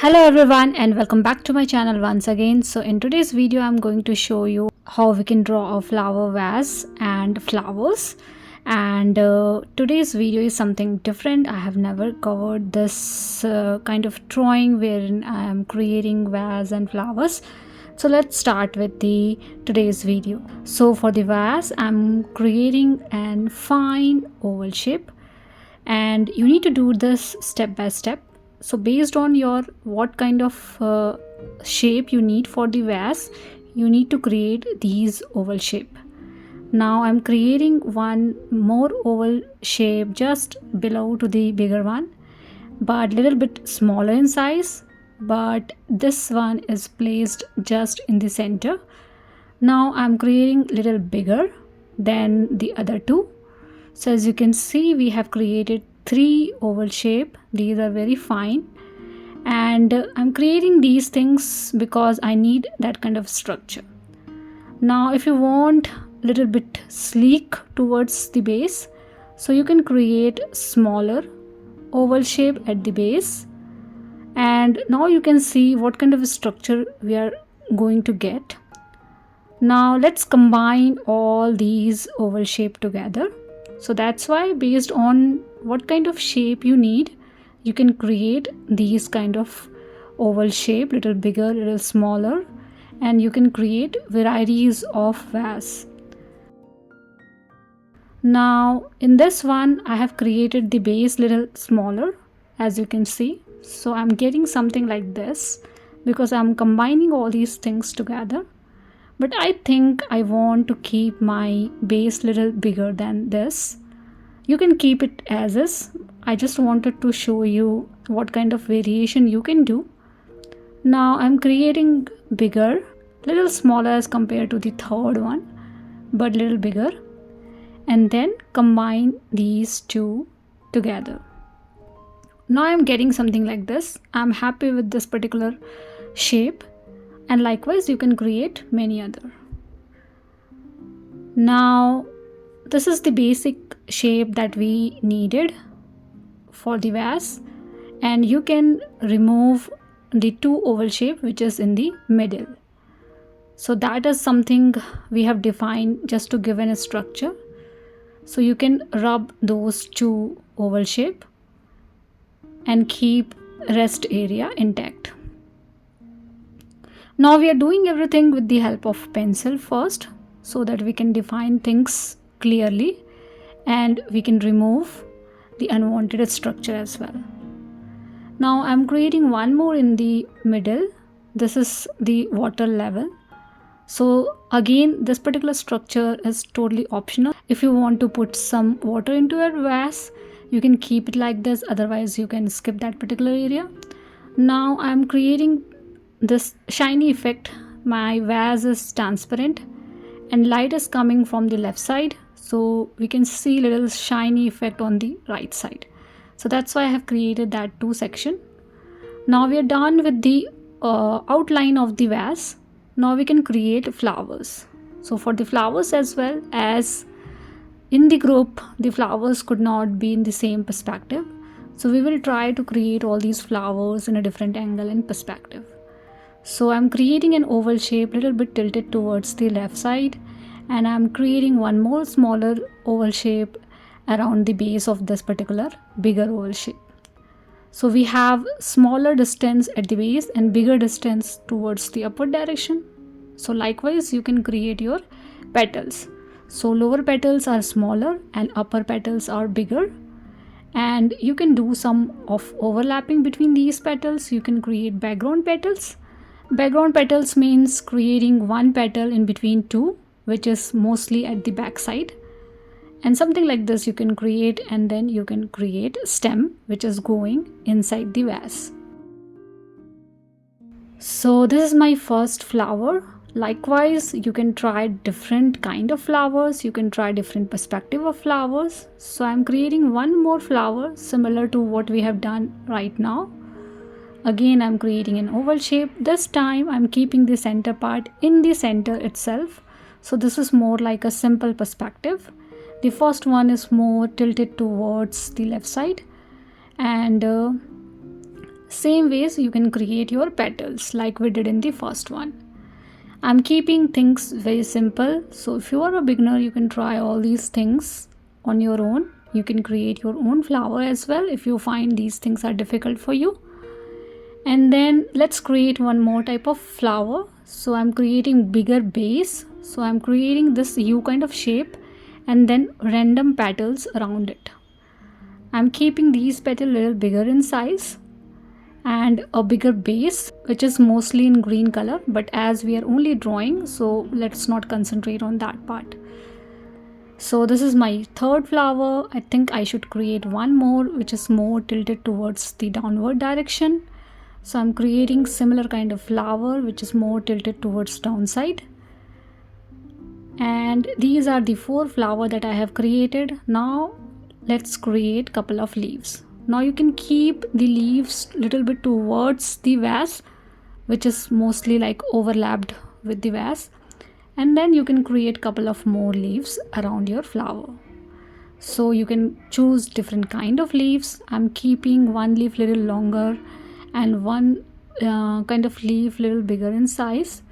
Hello everyone and welcome back to my channel once again. So in today's video I'm going to show you how we can draw a flower vase and flowers. And today's video is something different. I have never covered this kind of drawing wherein I am creating vase and flowers. So let's start with the today's video. So for the vase I'm creating an fine oval shape, and you need to do this step by step. So based on your what kind of shape you need for the vase, you need to create these oval shape. Now I'm creating one more oval shape just below to the bigger one, but little bit smaller in size, but this one is placed just in the center. Now I'm creating little bigger than the other two. So as you can see, we have created three oval shape. These are very fine, and I'm creating these things because I need that kind of structure. Now if you want little bit sleek towards the base, so you can create smaller oval shape at the base, and now you can see what kind of structure we are going to get. Now let's combine all these oval shape together. So that's why based on what kind of shape you need, you can create these kind of oval shape, little bigger, little smaller, and you can create varieties of vase. Now in this one I have created the base little smaller, as you can see. So I'm getting something like this because I'm combining all these things together. But I think I want to keep my base little bigger than this. You can keep it as is. I just wanted to show you what kind of variation you can do. Now I'm creating bigger, little smaller as compared to the third one, but little bigger, and then combine these two together. Now I'm getting something like this. I'm happy with this particular shape, and likewise you can create many other. Now this is the basic shape that we needed for the vase, and you can remove the two oval shape which is in the middle. So that is something we have defined just to give a structure. So you can rub those two oval shape and keep rest area intact. Now we are doing everything with the help of pencil first, so that we can define things clearly and we can remove the unwanted structure as well. Now I'm creating one more in the middle. This is the water level. So again, this particular structure is totally optional. If you want to put some water into your vase, you can keep it like this, otherwise you can skip that particular area. Now I'm creating this shiny effect. My vase is transparent and light is coming from the left side, so we can see little shiny effect on the right side. So that's why I have created that two section. Now we are done with the outline of the vase. Now we can create flowers. So for the flowers, as well as in the group the flowers could not be in the same perspective, so we will try to create all these flowers in a different angle and perspective. So I'm creating an oval shape little bit tilted towards the left side, and I'm creating one more smaller oval shape around the base of this particular bigger oval shape. So we have smaller distance at the base and bigger distance towards the upward direction. So likewise you can create your petals. So lower petals are smaller and upper petals are bigger, and you can do some of overlapping between these petals. You can create background petals. Background petals means creating one petal in between two, which is mostly at the back side, and something like this you can create, and then you can create stem which is going inside the vase. So this is my first flower. Likewise you can try different kind of flowers, you can try different perspective of flowers. So I'm creating one more flower similar to what we have done right now. Again I'm creating an oval shape. This time I'm keeping the center part in the center itself. So this is more like a simple perspective. The first one is more tilted towards the left side, and Same ways you can create your petals like we did in the first one. I'm keeping things very simple, so if you are a beginner you can try all these things on your own. You can create your own flower as well if you find these things are difficult for you. And then let's create one more type of flower. So I'm creating bigger base, so I'm creating this U kind of shape and then random petals around it. I'm keeping these petals a little bigger in size and a bigger base, which is mostly in green color, but as we are only drawing, so let's not concentrate on that part. So this is my third flower. I think I should create one more which is more tilted towards the downward direction. So I'm creating similar kind of flower which is more tilted towards downside. And these are the 4 flowers that I have created. Now let's create couple of leaves. Now you can keep the leaves little bit towards the vase, which is mostly like overlapped with the vase, and then you can create couple of more leaves around your flower. So you can choose different kind of leaves. I'm keeping one leaf little longer and one kind of leaf little bigger in size.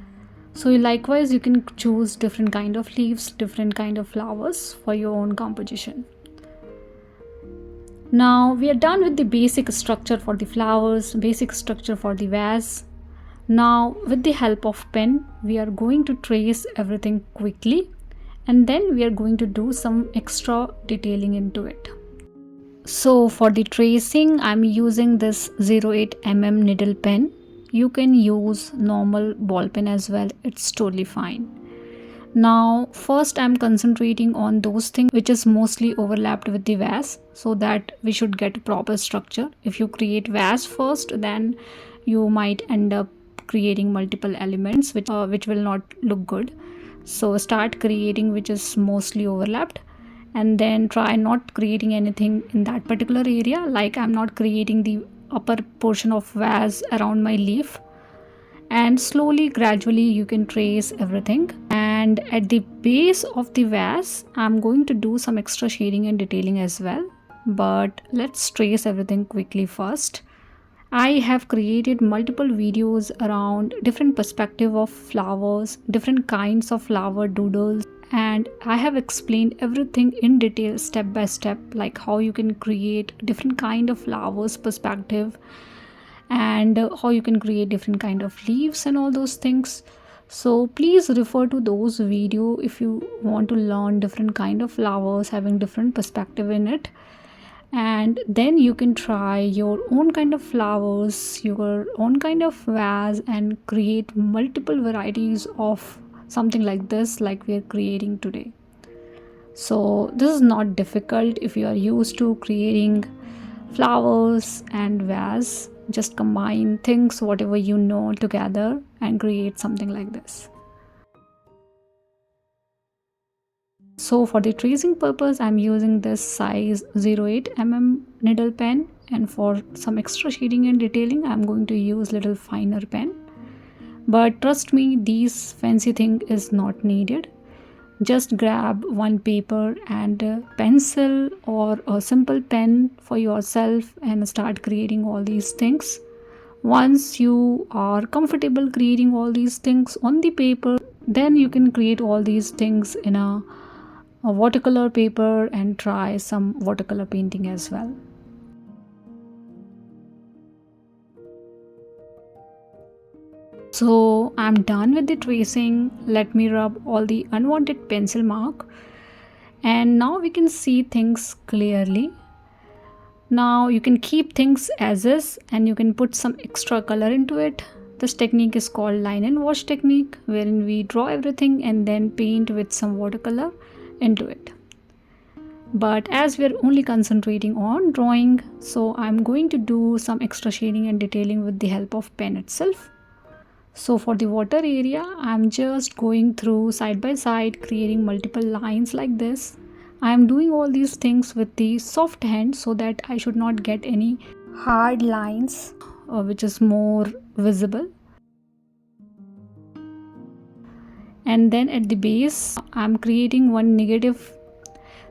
So likewise you can choose different kind of leaves, different kind of flowers for your own composition. Now we are done with the basic structure for the flowers, basic structure for the vase. Now with the help of pen we are going to trace everything quickly, and then we are going to do some extra detailing into it. So for the tracing I'm using this 08 mm needle pen. You can use normal ball pen as well, it's totally fine. Now first I'm concentrating on those things which is mostly overlapped with the vase, so that we should get proper structure. If you create vase first, then you might end up creating multiple elements which will not look good. So start creating which is mostly overlapped, and then try not creating anything in that particular area. Like I'm not creating the upper portion of vase around my leaf, and slowly gradually you can trace everything. And at the base of the vase I'm going to do some extra shading and detailing as well, but let's trace everything quickly first. I have created multiple videos around different perspective of flowers, different kinds of flower doodles, and I have explained everything in detail step by step, like how you can create different kind of flowers perspective, and how you can create different kind of leaves and all those things. So please refer to those videos if you want to learn different kind of flowers having different perspective in it. And then you can try your own kind of flowers, your own kind of vase, and create multiple varieties of something like this, like we are creating today. So this is not difficult if you are used to creating flowers and vase. Just combine things whatever you know together and create something like this. So for the tracing purpose I'm using this size 08 mm needle pen, and for some extra shading and detailing I'm going to use little finer pen. But trust me, these fancy thing is not needed. Just grab one paper and a pencil or a simple pen for yourself and start creating all these things. Once you are comfortable creating all these things on the paper, then you can create all these things in a watercolor paper and try some watercolor painting as well. So I'm done with the tracing. Let me rub all the unwanted pencil mark, and now we can see things clearly. Now you can keep things as is and you can put some extra color into it. This technique is called line and wash technique, wherein we draw everything and then paint with some watercolor into it. But as we are only concentrating on drawing, so I'm going to do some extra shading and detailing with the help of pen itself. So for the water area, I'm just going through side by side, creating multiple lines like this. I'm doing all these things with the soft hand so that I should not get any hard lines which is more visible. And then at the base, I'm creating one negative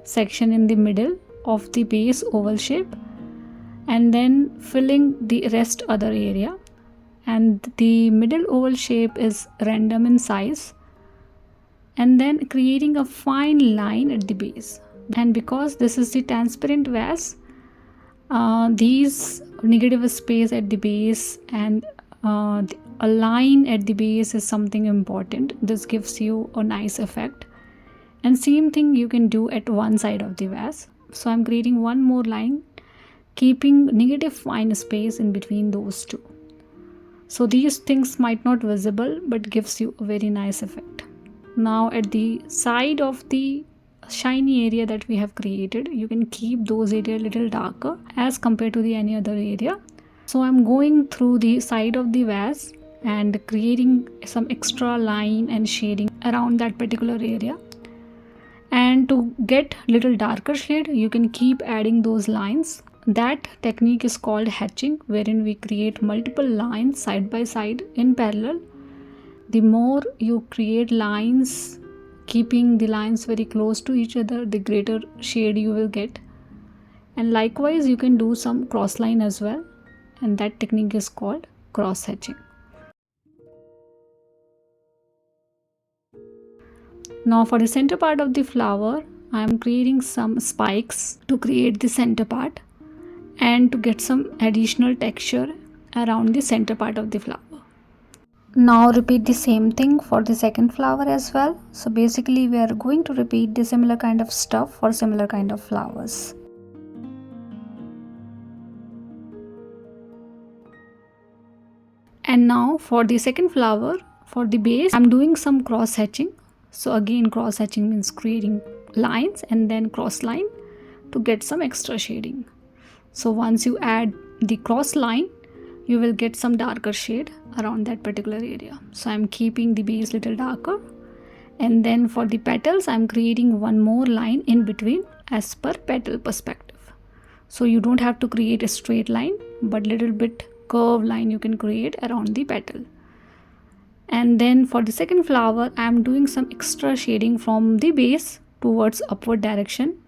section in the middle of the base oval shape. and then filling the rest other area, and the middle oval shape is random in size, and then creating a fine line at the base. And because this is the transparent vase, these negative space at the base and a line at the base is something important. This gives you a nice effect, and same thing you can do at one side of the vase. So I'm creating one more line, keeping negative fine space in between those two. So these things might not visible, but gives you a very nice effect. Now at the side of the shiny area that we have created, you can keep those area a little darker as compared to the any other area. So I'm going through the side of the vase and creating some extra line and shading around that particular area. And to get little darker shade, you can keep adding those lines. That technique is called hatching, wherein we create multiple lines side by side in parallel. The more you create lines, keeping the lines very close to each other, the greater shade you will get. And likewise you can do some cross line as well, and that technique is called cross hatching. Now for the center part of the flower, I am creating some spikes to create the center part and to get some additional texture around the center part of the flower. Now repeat the same thing for the second flower as well. So basically we are going to repeat the similar kind of stuff for similar kind of flowers. And now for the second flower, for the base, I'm doing some cross hatching. So again, cross hatching means creating lines and then cross line to get some extra shading. So once you add the cross line, you will get some darker shade around that particular area. So I'm keeping the base little darker, and then for the petals I'm creating one more line in between as per petal perspective. So you don't have to create a straight line, but little bit curved line you can create around the petal. And then for the second flower I'm doing some extra shading from the base towards upward direction,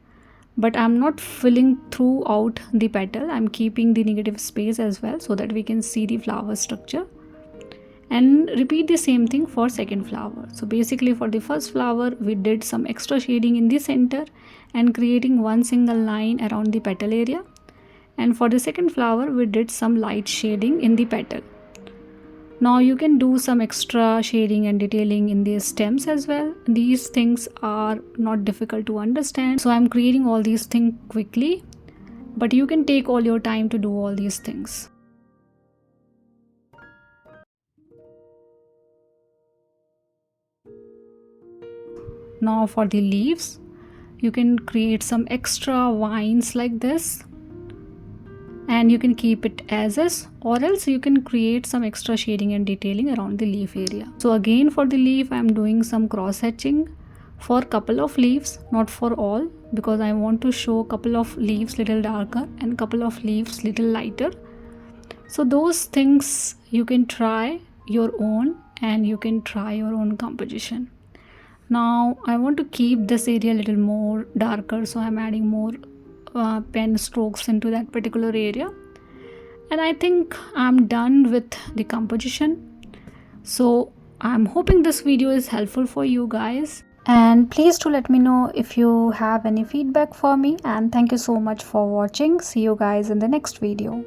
but I'm not filling throughout the petal. I'm keeping the negative space as well so that we can see the flower structure. And repeat the same thing for second flower. So basically for the first flower we did some extra shading in the center and creating one single line around the petal area. And for the second flower we did some light shading in the petal. Now you can do some extra shading and detailing in the stems as well. These things are not difficult to understand. So I'm creating all these things quickly, but you can take all your time to do all these things. Now for the leaves, you can create some extra vines like this, and you can keep it as is, or else you can create some extra shading and detailing around the leaf area. So again for the leaf I am doing some cross hatching for couple of leaves, not for all, because I want to show couple of leaves little darker and couple of leaves little lighter. So those things you can try your own, and you can try your own composition. Now I want to keep this area a little more darker, so I'm adding more pen strokes into that particular area, and I think I'm done with the composition. So I'm hoping this video is helpful for you guys, and please do let me know if you have any feedback for me, and thank you so much for watching. See you guys in the next video.